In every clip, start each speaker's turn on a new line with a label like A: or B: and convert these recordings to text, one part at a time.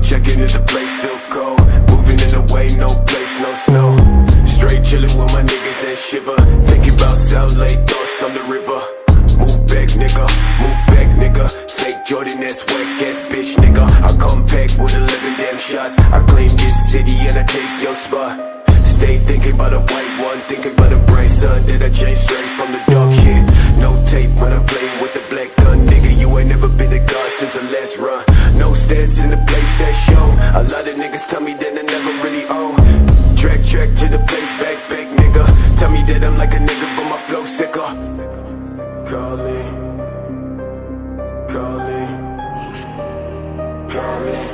A: checking if the place still cold. Moving in the way, no place, no snow. Straight chillin' with my niggas and shiver. Thinking about South Lake, thoughts on the river. Move back, nigga, move back, nigga. Fake Jordan, that's whack ass bitch, nigga. I come back with 11 damn shots. I claim this city and I take your spot. Stay thinking about a white one, thinking about a bright sun that I changed straight from the dark shit. No tape when I'm playing with the black gun, nigga. You ain't never been a god since the last run. No stats in the place that show. A lot of niggas tell me that I never really own. Track to the place, back, nigga. Tell me that I'm like a nigga, but my flow sicker. Calling, calling, calling.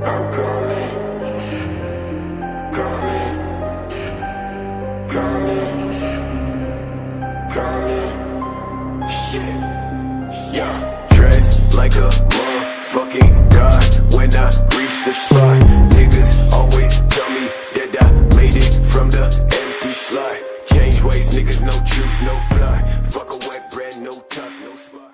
A: I'm calling, calling, calling, calling. Shit, yeah. Dressed like a motherfucking god when I reach the spot. Niggas always tell me that I made it from the empty slot. Change ways, niggas, no truth, no plot. Fuck a wet brand, no top, no spot.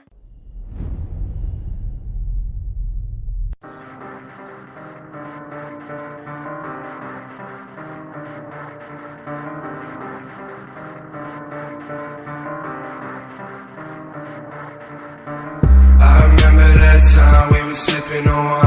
B: I remember that time we were sipping on